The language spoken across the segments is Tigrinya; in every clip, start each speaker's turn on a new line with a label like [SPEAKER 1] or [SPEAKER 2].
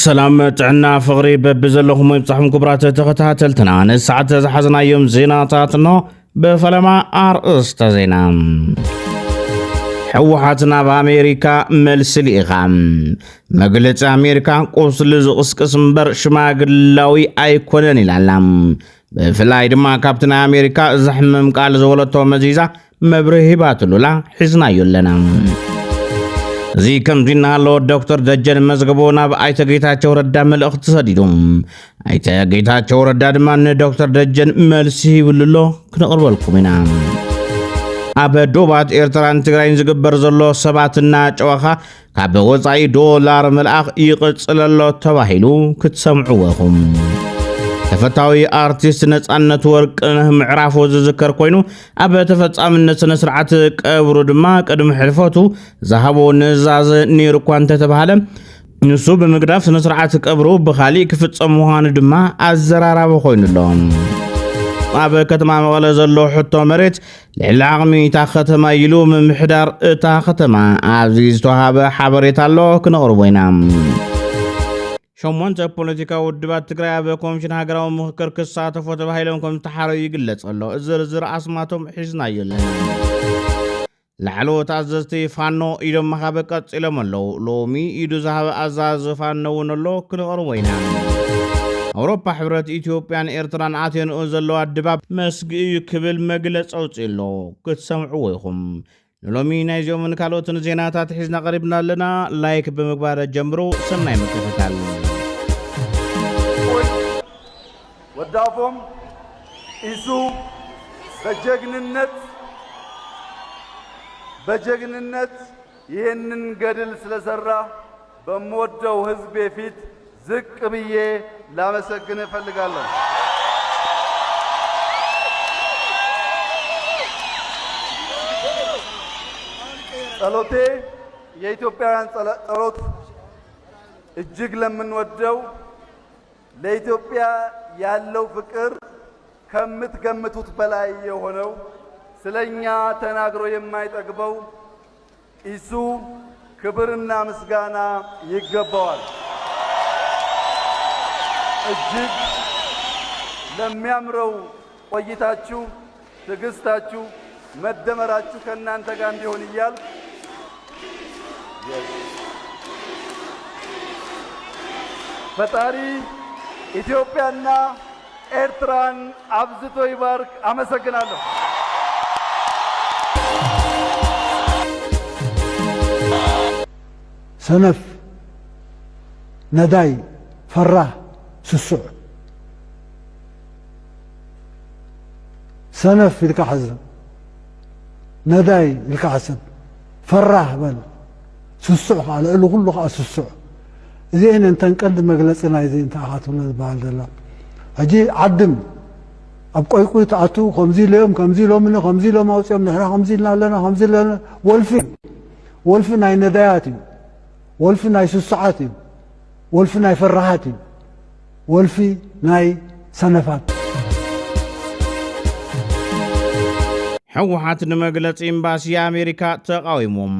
[SPEAKER 1] سلامت عنا فغري ببزلهم ويبصحهم كبرات تختاتلتنا نسعة زحزنا يوم زيناتاتنا بفلما أرقصت زينا حوحاتنا بأمريكا ملس الإغام مقلت أمريكا قوصل زقسقس مبر شماقلاوي أيكونن العلام بفلاي دما كابتن أمريكا زحمم قال زولتو مزيزة مبرهبات لولا حزنا يولنا زي كم زينا لو دكتور دجن مزغبونا بأيتا جيتاچو ردا ملأخت سديدوم أيتا جيتاچو ردا دمان دكتور دجن ملسي وللو كنقربلكم هنا أبا دوبات إيرتران تغراين زغبر زلو سباتنا چواخا كاب وصاي دولار ملأخ يقصللو تواهيلو كتسمعوهم تفتاوي ارتست نصانت ورقنه معرافو ዝዝከር ኮይኑ ኣብ ተፈጻምነት ስነ ስርዓት ቀብሩ ድማ ቀድም ሕልፈቱ ዝሃቦ ንዛዝ ኔር ኳንተ ተባሃለ ንሱ በመግዳፍ ስነ ስርዓት ቀብሩ በኻሊ ክፍጸም ምዃኑ ድማ ኣዘራራበ ኮይኑሎም ኣብ ከተማ መቐለ ዘሎ ሕቶ መሬት ልዕሊ ዓቕሚታ ከተማ ኢሉ ምምሕዳር እታ ከተማ ኣብዚ ዝተዋሃበ ሓበሬታ ኣሎ ክነቕርቦ ኢና شمونت بوليتيكا ودبات تقرأ بكومشن هاجراو مخكر كسات فوتو بهايلهم كم تحرر يقلت الله زر أسماتهم حزنا يلنا لعلو تعززتي فانو إيدو مخابقات إلى ملو لومي إيدو زهاب أزاز فانو ونلو كنغروينا أوروبا حبرت إثيوبيان إيرتران عاتين أنزلو الدباب مسقي كبل مقلت أوت إلو كتسمعوهم لومي نايزيو من كالوتن زيناتات حزنا قريبنا لنا لايك بمقبار الجمرو سناي مكتتال
[SPEAKER 2] ودافهم إيسو بجغننت يهنن قدل سلسرة بمودو حزبي فيت زق بيه لا مسكن فلقالله ጸሎቴ የኢትዮጵያውያን ጸሎት እጅግ ለምንወደው ለኢትዮጵያ ያለው ፍቅር ከምትገምቱት በላይ የሆነው ስለኛ ተናግሮ የማይጠግበው ኢሱ ክብርና ምስጋና ይገባዋል። እጅግ ለሚያምረው ቆይታችሁ ትግስታችሁ መደመራችሁ ከናንተ ጋር እንዲሆን ይያል ፈጣሪ ኢትዮጵያና ኤርትራን አብዝቶ ይባርክ። አመሰግናለሁ።
[SPEAKER 3] ሰነፍ ነዳይ ፈራህ ስሱዕ ሰነፍ ይልካሐዘን نداي الكعسن فرح بل سسوع على له كله سسوع زين انت نقد مجلسنا زين تاخاتنا بالله اجي عدم ابقى يقول تعتو خمزي لهم من خمزي لهم اوصيهم نحن خمزي لنا ولفي ناي نداياتي ولفي ناي سسعاتي ولفي ناي فرحاتي ولفي ناي سنفات
[SPEAKER 1] حوحات نمجلت إمباسي أمريكا تقاومهم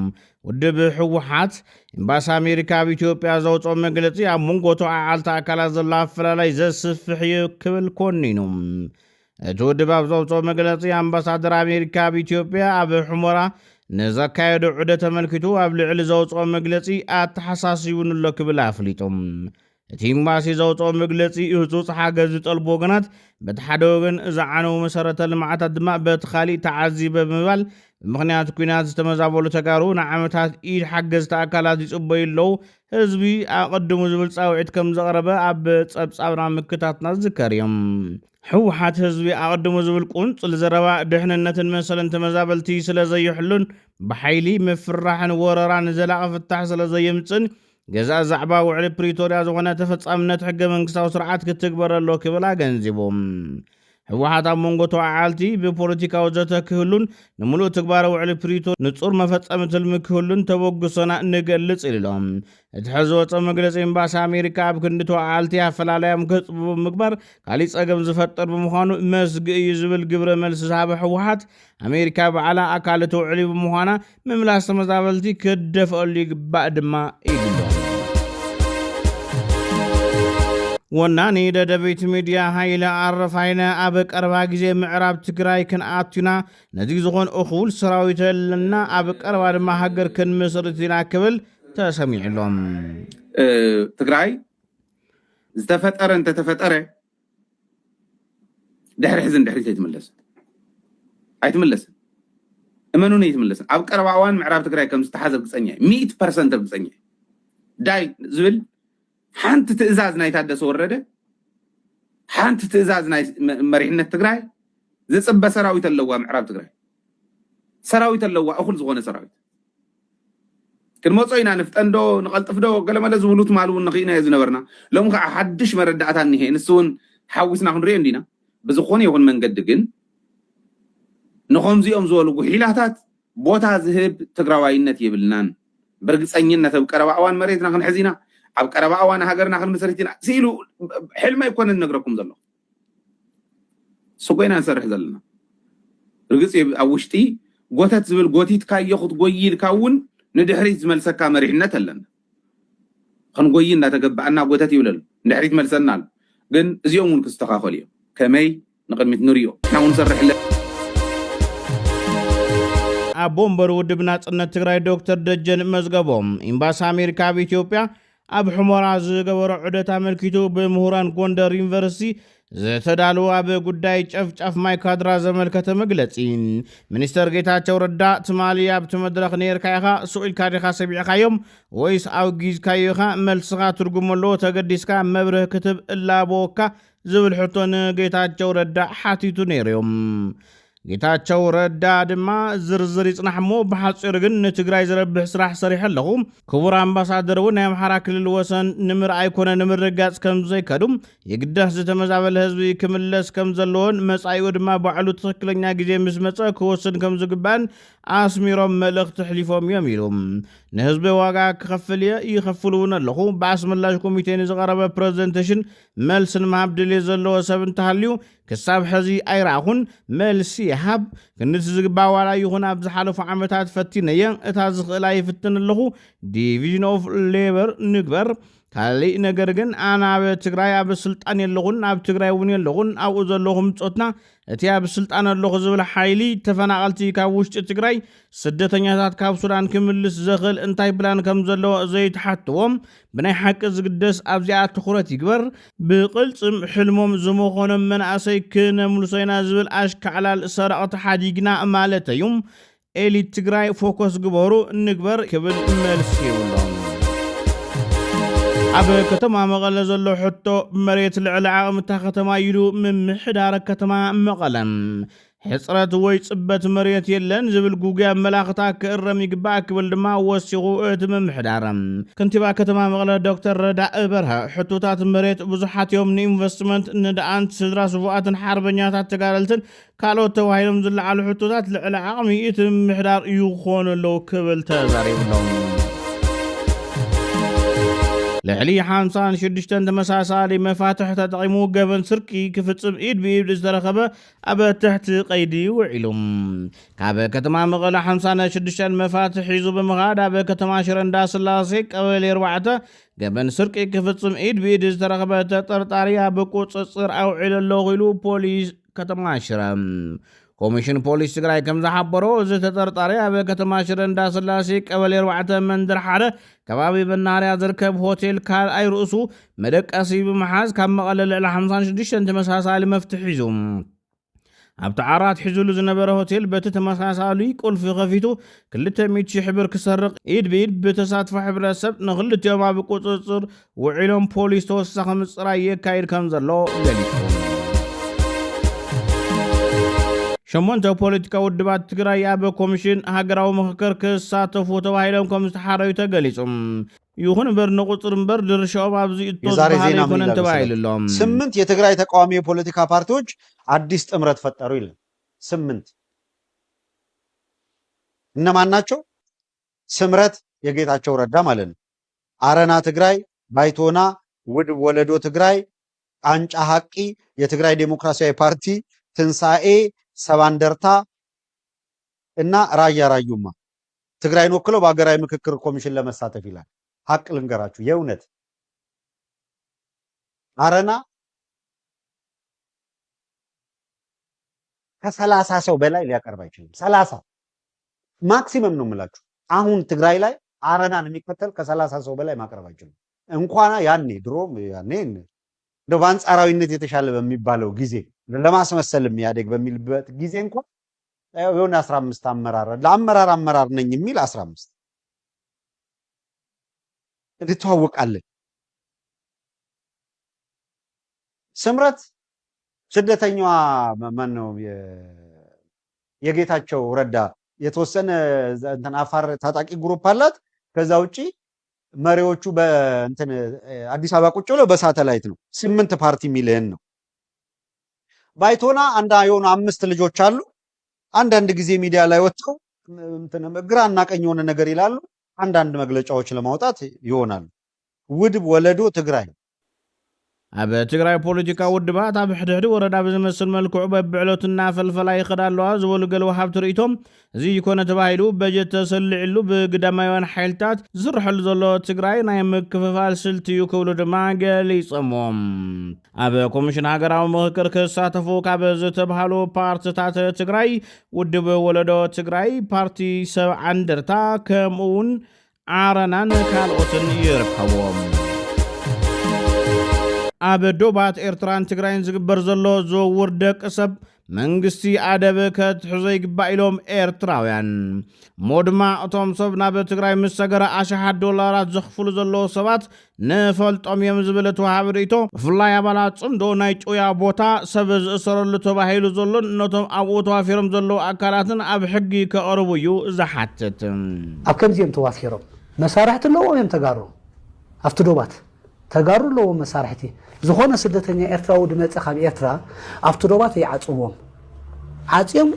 [SPEAKER 1] ودب حوحات إمباس أمريكا بإثيوبيا زوج مجلتي أمونغوتو عالتا أكلا زلا فلا يزسفحي كبل كونينهم تودب زوج مجلتي أمباسادر أمريكا بإثيوبيا أبو حمرة نزكايد عدة ملكتو أبلع زوج مجلتي أتحساسيون لك بالأفليتهم تيمباسي زوجو مجلسي يهزوز حاجة زيت البوغنات بتحدوغن زعانو مسارة المعات الدماء بتخالي تعذيب بمبال مغنيات كوينات استمزابولو تقارو نعمتات إيد حاجة تاكالات يصبي اللو هزبي أقدمو زبل ساوعد كم زغربة أب تصابنا مكتاتنا الذكريم حوحات هزبي أقدمو زبل قنص لزروا دحننة مثلا تمزابلتي سلازي يحلون بحيلي مفرحن ورران زلاق فتح سلازي يمتن جزاء زعبا وعلى بريتوريا زغنا تفصامنت حق منكساو سرعات كتكبر له كبلا ገንዚቦም ህወሓት መንጎቶ ዓልቲ በፖለቲካው ዘተክህሉን ንሙሉ ተግባራዊ ወዕሊ ፕሪቶር ንጹር መፈጸምትል ምክህሉን ተወግሶና ንገልጽ ኢሎም እትሐዘወ መግለጽ ኤምባሲ አሜሪካ ኣብ ክንድቶ ዓልቲ አፈላላያም ገጽቡ ምግባር ካሊ ጸገም ዝፈጠር በመሆኑ መስግእ ይዝብል ግብረ መልስ ዝሃበ ህወሓት አሜሪካ በዓላ አካለቶ ወዕሊ በመሆና መምላስ ተመዛበልቲ ከደፈሉ ይግባእ ድማ ይግባእ ወናኒ ደደቤት ሚድያ ሃይለ አረፋይነ አብ ቀረባ ጊዜ ምዕራብ ትግራይ ክንኣቱና ነዚ ዝኾን እኹል ሰራዊተልና አብ ቀረባ ድማ ሃገር ክንምስርትና ክብል ተሰሚዕሎም
[SPEAKER 4] ትግራይ ዝተፈጠረ እንተተፈጠረ ድሕሪ ሕዝን ድሕሪት ኣይትምለስ እመኑን ይትምለስ አብ ቀረባ እዋን ምዕራብ ትግራይ ከም ዝተሓዘ ርግፀኛ 100% ርግፀኛ ዳይ ዝብል ሓንቲ ትእዛዝ ናይ ታደሰ ወረደ ሓንቲ ትእዛዝ ናይ መሪሕነት ትግራይ ዝፅበ ሰራዊት ኣለዋ ምዕራብ ትግራይ ሰራዊት ኣለዋ እኹል ዝኾነ ሰራዊት ክንመፆ ኢና ንፍጠንዶ ንቐልጥፍዶ ገለመለ ዝብሉት ማልውን ንኽኢና እዩ ዝነበርና ሎም ከዓ ሓድሽ መረዳእታ እኒሄ ንሱ እውን ሓዊስና ክንሪኦ እንዲና ብዝኾነ ይኹን መንገዲ ግን ንኸምዚኦም ዝበሉ ጉሒላታት ቦታ ዝህብ ትግራዋይነት የብልናን ብርግፀኝነት ኣብ ቀረባ እዋን መሬትና ክንሕዝ ኢና ኣብ ቀረባ እዋን ሃገርና ክንምስርት ኢና ሲኢሉ ሕልሚ ኣይኮነን ነግረኩም ዘሎ ስጎይና ንሰርሕ ዘለና ርግፅ ኣብ ውሽጢ ጎተት ዝብል ጎቲትካዮ ክትጎይልካ እውን ንድሕሪት ዝመልሰካ መሪሕነት ኣለና ክንጎይ እንዳተገባእና ጎተት ይብለሉ ንድሕሪት መልሰና ኣሎ ግን እዚኦም እውን ክስተኻኸሉ እዮም ከመይ ንቅድሚት ንሪኦ ንሕና እውን ንሰርሕ ኣለና
[SPEAKER 1] ኣብ ቦምበር ውድብ ናጽነት ትግራይ ዶክተር ደጀን መዝገቦም ኤምባሲ ኣሜሪካ ኣብ ኢትዮጵያ ኣብ ሕሞራ ዝገበሮ ዑደት ኣመልኪቱ ብምሁራን ጎንደር ዩኒቨርሲቲ ዝተዳለወ ኣብ ጉዳይ ጨፍጫፍ ማይካድራ ዘመልከተ መግለፂ ሚኒስተር ጌታቸው ረዳ ትማሊ ኣብቲ መድረኽ ነርካ ኢኻ ስኡልካ ዲኻ ሰሚዕካዮም ወይስ ኣውጊዝካዮ ኢኻ መልስኻ ትርጉም ኣለዎ ተገዲስካ መብርህ ክትብ እላቦካ ዝብል ሕቶ ንጌታቸው ረዳ ሓቲቱ ነይሮም ጌታቸው ረዳ ድማ ዝርዝር ይጽናሕ እሞ ብሓፂር ግን ንትግራይ ዝረብሕ ስራሕ ሰሪሕ ኣለኹ ክቡር ኣምባሳደር እውን ናይ ኣምሓራ ክልል ወሰን ንምርኣይ ኮነ ንምርጋፅ ከም ዘይከዱ የግዳስ ዝተመዛበለ ህዝቢ ክምለስ ከም ዘለዎን መጻኢኡ ድማ ባዕሉ ትክክለኛ ግዜ ምስ መፀ ክወስን ከም ዝግባእን ኣስሚሮም መልእኽቲ ሕሊፎም እዮም ኢሉ ንህዝቢ ዋጋ ክኸፍል ይኸፍሉ እውን ኣለኹ ብኣስመላሽ ኮሚቴ ንዝቐረበ ፕሬዘንቴሽን መልሲ ንምሃብ ድሌት ዘለዎ ሰብ እንተሃልዩ ክሳብ ሕዚ ኣይረኣኹን መልሲ ይሃብ ክንቲ ዝግባእ ዋላ ይኹን ኣብ ዝሓለፉ ዓመታት ፈቲነየ እታ ዝኽእላ ይፍትን ኣለኹ ዲቪዥን ኦፍ ሌበር ንግበር ካልእ ነገር ግን ኣነ ኣብ ትግራይ ኣብ ስልጣን የለኹን ኣብ ትግራይ እውን የለኹን ኣብኡ ዘለኹ ምፆትና እቲ ኣብ ስልጣን ኣለኹ ዝብል ሓይሊ ተፈናቐልቲ ካብ ውሽጢ ትግራይ ስደተኛታት ካብ ሱዳን ክምልስ ዘኽእል እንታይ ፕላን ከም ዘለዎ ዘይተሓትዎም ብናይ ሓቂ ዝግደስ ኣብዚኣ ትኩረት ይግበር ብቕልፅም ሕልሞም ዝመኾኖም መናእሰይ ክነምልሶ ኢና ዝብል ኣሽካዕላል ሰረቕቲ ሓዲግና ማለት እዩ ኤሊት ትግራይ ፎከስ ግበሩ ንግበር ክብል መልሲ ይብሎም ኣብ ከተማ መቐለ ዘሎ ሕቶ መሬት ልዕሊ ዓቕምታ ከተማ ኢሉ ምምሕዳር ከተማ መቐለ ሕፅረት ወይ ጽበት መሬት የለን ዝብል ጉግያ መላኽታ ክእረም ይግባእ ክብል ድማ ወሲኹ እቲ ምምሕዳር ከንቲባ ከተማ መቐለ ዶክተር ረዳእ በርሀ ሕቶታት መሬት ብዙሓት እዮም ንኢንቨስትመንት ንደኣንት ስድራ ስቡኣትን ሓርበኛታት ተጋደልትን ካልኦት ተባሂሎም ዝለዓሉ ሕቶታት ልዕሊ ዓቕሚ እቲ ምምሕዳር ይኾኑ ኣለዉ ክብል ተዛሪብሎም ልዕሊ 56 ተመሳሳሊ መፋትሕ ተጠቒሙ ገበን ስርቂ ክፍፅም ኢድ ብኢድ ዝተረኸበ ኣብ ትሕቲ ቀይዲ ውዒሉ ካብ ከተማ መቐለ 56 መፋትሕ ሒዙ ብምኻድ ኣብ ከተማ ሽረ እንዳስላሴ ቀበሌ 4 ገበን ስርቂ ክፍፅም ኢድ ብኢድ ዝተረኸበ ተጠርጣሪ ኣብ ቁፅፅር ኣውዒሉ ኣለኹ ኢሉ ፖሊስ ከተማ ሽረ ኮሚሽን ፖሊስ ትግራይ ከም ዝሓበሮ እዚ ተጠርጣሪ ኣብ ከተማ ሽረ እንዳስላሴ ቀበሌ 4 መንደር 1 ከባቢ መናኸርያ ዝርከብ ሆቴል ካልኣይ ርእሱ መደቀሲ ብምሓዝ ካብ መቐለ ልዕሊ 56 ተመሳሳሊ መፍትሒ ሒዙ ኣብቲ ዓራት ሒዙሉ ዝነበረ ሆቴል በቲ ተመሳሳሊ ቁልፊ ከፊቱ 200,000 ብር ክሰርቕ ኢድ ብኢድ ብተሳትፎ ሕብረተሰብ ንኽልቲኦም ኣብ ቁፅፅር ውዒሎም ፖሊስ ተወሳኺ ምፅራይ የካይድ ከም ዘሎ ገሊጹ ሸሞንተ ፖለቲካ ውድባት ትግራይ ኣብ ኮሚሽን ሃገራዊ ምክክር ክሳተፉ ተባሂሎም ከም ዝተሓረዩ ተገሊጹ ይኹን እምበር ንቁፅር እምበር ድርሻኦም ኣብዚ እቶት ባህል ይኮነን ተባሂሉሎም
[SPEAKER 5] 8 የትግራይ ተቃዋሚ የፖለቲካ ፓርቲዎች አዲስ ጥምረት ፈጠሩ ይላል 8 እነማን ናቸው ስምረት የጌታቸው ረዳ ማለት ነው አረና ትግራይ ባይቶና ውድብ ወለዶ ትግራይ ቃንጫ ሐቂ የትግራይ ዴሞክራሲያዊ ፓርቲ ትንሳኤ ሰባንደርታ እና ራያ ራዩማ ትግራይን ወክለው በአገራዊ ምክክር ኮሚሽን ለመሳተፍ ይላል ሐቅ ልንገራችሁ የእውነት አረና ከ30 ሰው በላይ ሊያቀርብ አይችልም። 30 ማክሲመም ነው የምላችሁ። አሁን ትግራይ ላይ አረናን የሚከተል ከ30 ሰው በላይ ማቅረብ አይችልም። እንኳን ያኔ ድሮም ያኔ እንደው በአንጻራዊነት የተሻለ በሚባለው ጊዜ ለማስመሰል የሚያደግ በሚልበት ጊዜ እንኳን የሆነ 15 አመራር ነኝ የሚል 15 እንተዋወቃለን። ስምረት ስደተኛዋ ማን ነው የጌታቸው ረዳ የተወሰነ እንትን አፋር ታጣቂ ግሩፕ አላት። ከዛ ውጪ መሪዎቹ በእንትን አዲስ አበባ ቁጭ ብለው በሳተላይት ነው 8 ፓርቲ ሚሊየን ነው። ባይቶና የሆኑ 5 ልጆች አሉ። አንዳንድ ጊዜ ሚዲያ ላይ ወጥተው እንትን ግራና ቀኝ የሆነ ነገር ይላሉ። አንዳንድ መግለጫዎች ለማውጣት ይሆናሉ። ውድብ ወለዶ ትግራይ
[SPEAKER 1] ኣብ ትግራይ ፖለቲካ ውድባት ኣብ ሕድሕዲ ወረዳ ብዝመስል መልክዑ በብዕለቱና ፈልፈላ ይኸዳለዋ ዝበሉ ገለ ወሃብቲ ርእቶም እዚ ይኮነ ተባሂሉ በጀት ተሰሊዕሉ ብግዳማውያን ሓይልታት ዝስርሐሉ ዘሎ ትግራይ ናይ ምክፍፋል ስልቲ እዩ ክብሉ ድማ ገሊፆሞም። ኣብ ኮሚሽን ሃገራዊ ምክክር ክሳተፉ ካብ ዝተባሃሉ ፓርቲታት ትግራይ ውድብ ወለዶ ትግራይ፣ ፓርቲ ሰብዓ እንደርታ ከምኡውን አረናን ካልኦትን ይርከብዎም። ኣብ ዶባት ኤርትራን ትግራይን ዝግበር ዘሎ ዝውውር ደቂ ሰብ መንግስቲ ኣደብ ከትሕዞ ይግባእ ኢሎም ኤርትራውያን ሞድማ እቶም ሰብ ናብ ትግራይ ምስ ሰገረ $10 ዘኽፍሉ ዘለዎ ሰባት ንፈልጦም እዮም ዝብል ተዋሃብ ርእቶ ብፍላይ ኣባላት ጽምዶ ናይ ጮያ ቦታ ሰብ ዝእሰረሉ ተባሂሉ ዘሎን ነቶም ኣብኡ ተዋፊሮም ዘለዉ ኣካላትን ኣብ ሕጊ ከቕርቡ እዩ ዝሓትት።
[SPEAKER 6] ኣብ ከምዚኦም ተዋፊሮም መሳርሕቲ ኣለዎም እዮም ተጋሩ ኣብቲ ዶባት ተጋሩ ኣለዎም መሳርሕቲ ዝኾነ ስደተኛ ኤርትራዊ ድመፀ ካብ ኤርትራ ኣብቲ ዶባት ይዓጽዎም ዓጽዮም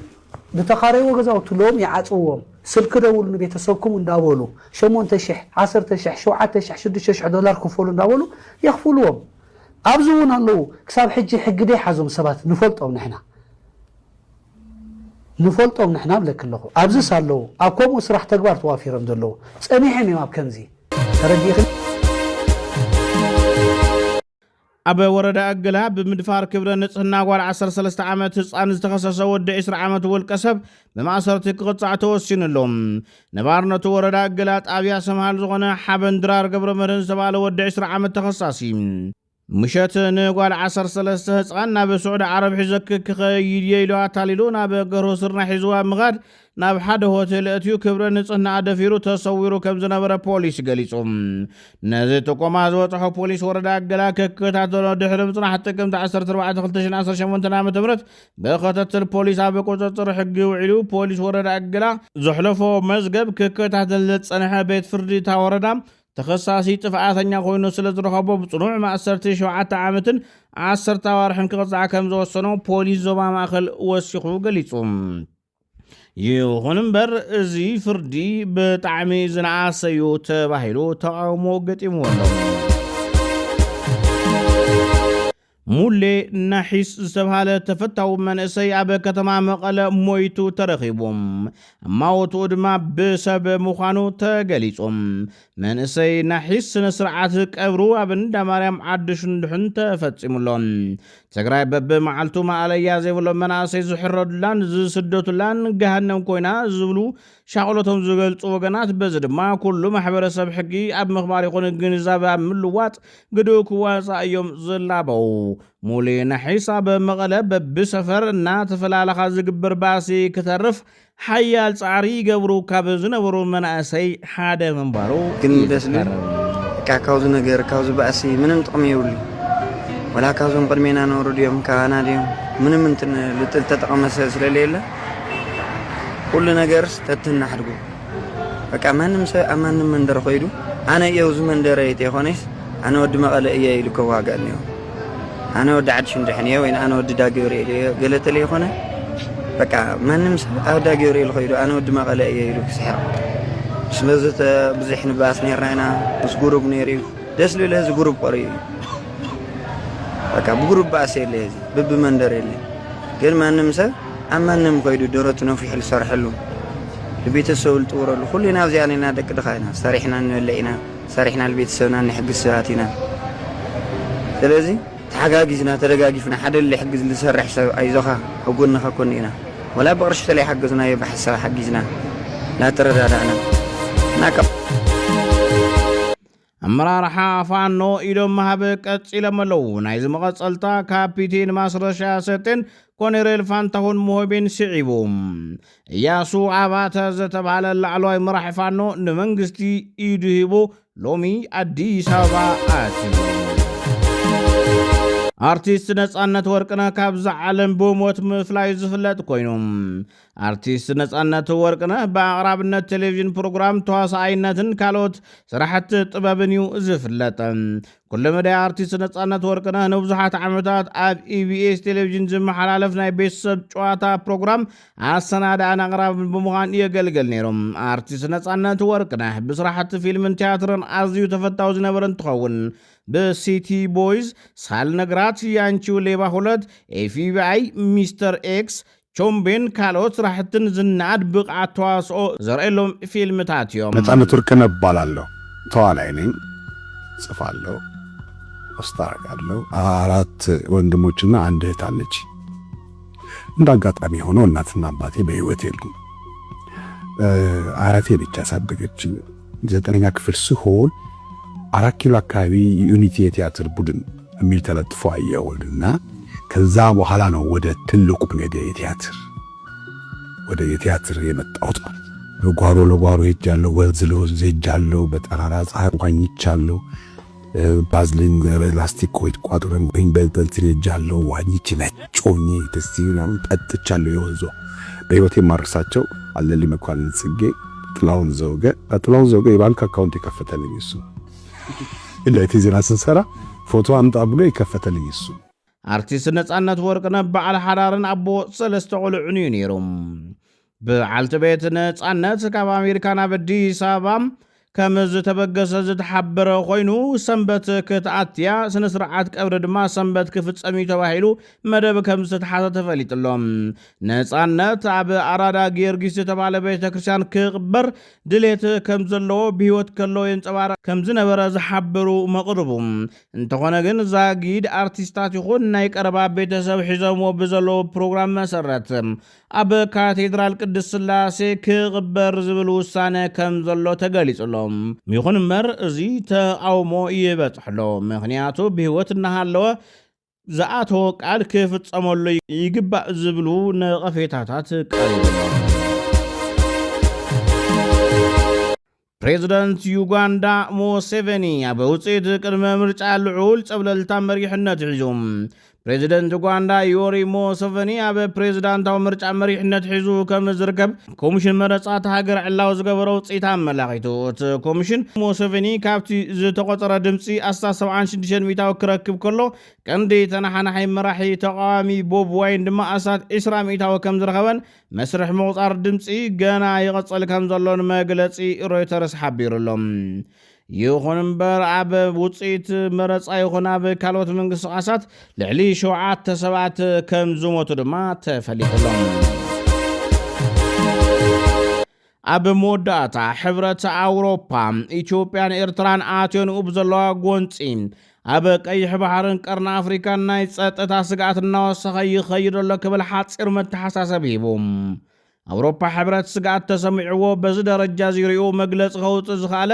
[SPEAKER 6] ብተኻረይዎ ገዛውቲ ለዎም ይዓጽዎም ስልክ ደውሉ ንቤተሰብኩም እንዳበሉ 8,000 10,000 7,000 $6,000 ክፈሉ እንዳበሉ ይኽፍልዎም። ኣብዚ እውን ኣለዉ ክሳብ ሕጂ ሕጊ ደይሓዞም ሰባት ንፈልጦም ንሕና ብለክ ኣለኹ ኣብዚስ ኣለዉ ኣብ ከምኡ ስራሕ ተግባር ተዋፊሮም ዘለዉ ጸኒሖም እዮም ኣብ ከምዚ ተረዲኽ
[SPEAKER 1] ኣብ ወረዳ ኣገላ ብምድፋር ክብረ ንጽህና ጓል 13 ዓመት ህፃን ዝተኸሰሰ ወዲ 20 ዓመት ውልቀ ሰብ ብማእሰርቲ ክቕጻዕ ተወሲኑሎም። ነባርነቱ ወረዳ ኣገላ ጣብያ ሰምሃል ዝኾነ ሓበንድራር ገብረ መድህን ዝተባሃለ ወዲ 20 ዓመት ተኸሳሲ ምሸት ንጓል 13 ህፃን ናብ ስዑድ ዓረብ ሒዘክ ክኸይድ ኢሉ ኣታሊሉ ናብ ገርሁ ስርና ሒዝዋ ምኻድ ናብ ሓደ ሆቴል እትዩ ክብረ ንጽህና ኣደፊሩ ተሰዊሩ ከም ዝነበረ ፖሊስ ገሊጹ። ነዚ ጥቆማ ዝበፅሖ ፖሊስ ወረዳ ኣገላ ክከታተሎ ድሕሪ ምጽናሕ ጥቅምቲ 14 2018 ዓ.ም ብኸተትል ፖሊስ ኣብ ቁፅጥር ሕጊ ውዒሉ ፖሊስ ወረዳ ኣገላ ዘሕለፎ መዝገብ ክከታተል ዝጸንሐ ቤት ፍርዲ እታ ወረዳ ተኸሳሲ ጥፍኣተኛ ኮይኑ ስለ ዝረኸቦ ብጽኑዕ ማእሰርቲ 7 ዓመትን 10 ኣዋርሕን ክቕፅዓ ከም ዝወሰኖ ፖሊስ ዞባ ማእኸል ወሲኹ ገሊጹ። ይኹን እምበር እዚ ፍርዲ ብጣዕሚ ዝነኣሰ እዩ ተባሂሉ ተቃውሞ ገጢምዎ ኣሎ። ሙሌ ናሒስ ዝተባሃለ ተፈታዊ መንእሰይ ኣብ ከተማ መቐለ ሞይቱ ተረኺቦም እማወትኡ ድማ ብሰብ ምዃኑ ተገሊጾም። መንእሰይ ናሒስ ስነ ስርዓት ቀብሩ ኣብ እንዳ ማርያም ዓዲ ሽንድሕን ተፈጺሙሎም። ትግራይ በብመዓልቱ ማዕለያ ዘይብሎ መናእሰይ ዝሕረዱላን ዝስደቱላን ገሃነም ኮይና ዝብሉ ሻቅሎቶም ዝገልጹ ወገናት በዚ ድማ ኩሉ ማሕበረሰብ ሕጊ ኣብ ምኽባር ይኹን ግንዛቤ ኣብ ምልዋጥ ግድኡ ክዋፃእ እዮም ዝላበው። ሙሌ ናሒስ ኣብ መቐለ በብሰፈር እናተፈላለኻ ዝግበር ባእሲ ክተርፍ ሓያል ፃዕሪ ይገብሩ ካብ ዝነበሩ መናእሰይ ሓደ ምንባሩ
[SPEAKER 7] ግን ደስ ዝብል ካብዚ ነገር ካብዚ ባእሲ ምንም ጥቕሚ የብሉ ወላ ካብዞም ቅድሜና ነብሩ ድዮም ካባና ድዮም ምንም እንትን ልጥል ተጠቐመ ስለሌለ ኩሉ ነገርስ ተትናሕድጉ በቃ ማንም ሰብ ኣብ ማንም መንደር ኸይዱ ኣነ እየው ዝ መንደረ የተይኾነስ ኣነ ወዲ መቐለ እየ ኢሉ ከዋጋእ እኒኦ ኣነ ወዲ ዓዲ ሽንድሕን እየ ወይን ኣነ ወዲ ዳገብርኤል እየ ገለተለ ይኾነ በቃ ማንም ሰብ ኣብ ዳገብርኤል ኸይዱ ኣነ ወዲ መቐለ እየ ኢሉ ክስሕቕ ስለዚ ብዙሕ ንባስ ነርና ኢና ምስ ጉሩብ ነይሩ እዩ ደስ ልብል ህዚ ጉሩብ ቆሪ እዩ በቃ ብጉሩብ ባእሲ የለ ህዚ ብብመንደር የለ ግን ማንም ሰብ ኣብ ማንም ኸይዱ ደረቱ ነፊሕ ዝሰርሐሉ ለቤተሰቡ ዝጥውረሉ ኩሉና ኣብዚኣ ነና ደቂ ድኻ ኢና ሰሪሕና ንበልዕ ኢና ሰሪሕና ለቤተሰብና ንሕግዝ ሰባት ኢና ስለዚህ ተሓጋጊዝና ተደጋጊፍና ሓደ اللي يحجز لسرح ሰብ ኣይዞኻ أقولنا خكونينا ولا بقرش تلاقي حجزنا يبحث حجزنا لا ترددنا ناكب
[SPEAKER 1] أمرارح فانو إلو مهابك أتسيلا ملو نايز مغصلتا كابيتين ماسرشا ستين كونيريل فانتهون مهبين سعيبوم ياسو عباتا زتبالا اللعلوي مرح فانو نمنغستي إيدهبو لومي أدي سابا آتيبو አርቲስት ነጻነት ወርቅነህ ካብዛ ዓለም ብሞት ምፍላይ ዝፍለጥ ኮይኖም አርቲስት ነጻነት ወርቅነህ በአቅራብነት ቴሌቪዥን ፕሮግራም ተዋሳይነትን ካልኦት ስራሕቲ ጥበብን እዩ ዝፍለጥ ኩሉ መዳይ አርቲስት ነጻነት ወርቅነህ ንብዙሓት ዓመታት ኣብ ኢቢኤስ ቴሌቪዥን ዝመሓላለፍ ናይ ቤተሰብ ጨዋታ ፕሮግራም ኣሰናዳእን ኣቅራብን ብምዃን የገልገል ነይሮም አርቲስት ነጻነት ወርቅነህ ብስራሕቲ ፊልምን ቲያትርን ኣዝዩ ተፈታዊ ዝነበረ እንትኸውን በሲቲ ቦይዝ ሳልነግራት ያንቺው ሌባ ሁለት ኤፍቢአይ ሚስተር ኤክስ ቾምቤን ካልኦት ስራሕትን ዝናድ ብቕዓት ተዋስኦ ዘርእሎም ፊልምታት እዮም።
[SPEAKER 8] ነጻነት ወርቅነህ እባላለሁ። ተዋናይ ነኝ፣ ጽፋለሁ፣ አስታርቃለሁ። 4 ወንድሞችና 1 እህት አለች። እንደ አጋጣሚ ሆኖ እናትና አባቴ በህይወት የሉም። አያቴ ብቻ ያሳደገችኝ 9ኛ ክፍል ስሆን 4 ኪሎ አካባቢ ዩኒቲ የቲያትር ቡድን የሚል ተለጥፎ አየሁና ከዛ በኋላ ነው ወደ ትልቁ ወደ የቲያትር የመጣሁት ማለት ነው። ጓሮ ለጓሮ ሄጃለሁ፣ ወንዝ ለወንዝ ሄጃለሁ፣ በጠራራ ፀሐይ ዋኝቻለሁ፣ ባዝሊን ላስቲክ ወይት ቋጥረን ወይን በእንትን ሄጃለሁ፣ ዋኝቼ ነጮኝ ተስቲናም ጠጥቻለሁ። የወንዞ በህይወቴ ማርሳቸው አለልኝ መኳንን ጽጌ፣ ጥላውን ዘውገ የባንክ አካውንት የከፈተልኝ እሱ ኢላይቲ ዜና ስንሰራ ፎቶ አምጣ ብሎ የከፈተልኝ እሱ።
[SPEAKER 1] አርቲስት ነጻነት ወርቅነህ በዓል ሓዳርን አቦ 3 ቆልዑን እዩ ነይሮም። ብዓልቲ ቤት ነጻነት ካብ ኣሜሪካ ናብ ኣዲስ ኣበባ ከም ዝተበገሰ ዝተሓበረ ኮይኑ ሰንበት ክትኣትያ ስነ ስርዓት ቀብሪ ድማ ሰንበት ክፍጸም ተባሂሉ መደብ ከም ዝተሓዘ ተፈሊጥሎም ነጻነት ኣብ ኣራዳ ጊዮርጊስ ዝተባለ ቤተ ክርስቲያን ክቕበር ድሌት ከም ዘለዎ ብሂወት ከሎ የንጸባረቕ ከም ዝነበረ ዝሓበሩ መቕርቡ እንተኾነ ግን ዛጊድ ኣርቲስታት ይኹን ናይ ቀረባ ቤተሰብ ሒዘምዎ ብዘለዎ ፕሮግራም መሰረት ኣብ ካቴድራል ቅድስት ሥላሴ ክቕበር ዝብል ውሳነ ከም ዘሎ ተገሊጹሎም ይኹን እምበር እዚ ተቃውሞ ይበጽሕሎ። ምክንያቱ ብሂወት እናሃለወ ዝኣተወ ቃል ክፍጸመሉ ይግባእ ዝብሉ ነቐፌታታት ቀሪቦም። ፕሬዚደንት ዩጋንዳ ሙሴቬኒ ኣብ ውፅኢት ቅድመ ምርጫ ልዑል ጸብለልታ መሪሕነት ሒዞም። ፕሬዚደንት ዩጋንዳ ዮሪ ሙሴቬኒ ኣብ ፕሬዚዳንታዊ ምርጫ መሪሕነት ሒዙ ከም ዝርከብ ኮሚሽን መረፃት ሃገር ዕላው ዝገበረ ውፅኢት ኣመላኺቱ። እቲ ኮሚሽን ሙሴቬኒ ካብቲ ዝተቆፀረ ድምፂ 76 ሚታዊ ክረክብ ከሎ ቀንዲ ተናሓናሓይ መራሒ ተቃዋሚ ቦብ ዋይን ድማ 20 ሚታዊ ከም ዝረኸበን መስርሕ ምቁፃር ድምፂ ገና ይቐፅል ከም ዘሎን መግለፂ ሮይተርስ ሓቢሩሎም። ይኹን እምበር ኣብ ውፅኢት መረፃ ይኹን ኣብ ካልኦት ምንቅስቓሳት ልዕሊ 7 ሰባት ከም ዝሞቱ ድማ ተፈሊጡሎም። ኣብ መወዳእታ ሕብረት ኣውሮፓ ኢትዮጵያን ኤርትራን ኣትዮንኡ ብዘለዋ ጎንፂ ኣብ ቀይሕ ባሕርን ቀርኒ ኣፍሪካን ናይ ፀጥታ ስጋኣት እናወሰኸ ይኸይድ ኣሎ ክብል ሓፂር መተሓሳሰብ ሂቦም። ኣውሮፓ ሕብረት ስጋኣት ተሰሚዕዎ በዚ ደረጃ ዚርኡ መግለፂ ከውፅእ ዝኽኣለ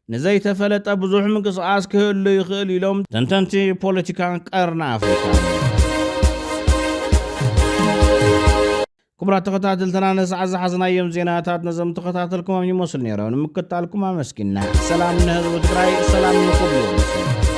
[SPEAKER 1] ንዘይተፈለጠ ብዙሕ ምንቅስቓስ ክህሉ ይኽእል ኢሎም ተንተንቲ ፖለቲካ ቀርኒ ኣፍሪካ። ክቡራት ተኸታተልትና ነሰዓት ዝሓዝናዮም ዜናታት ነዞም ተኸታተልኩም ይመስሉ ነይሮም። ንምክትታልኩም ኣመስጊና። ሰላም ንህዝቢ ትግራይ፣ ሰላም ንኹሉ።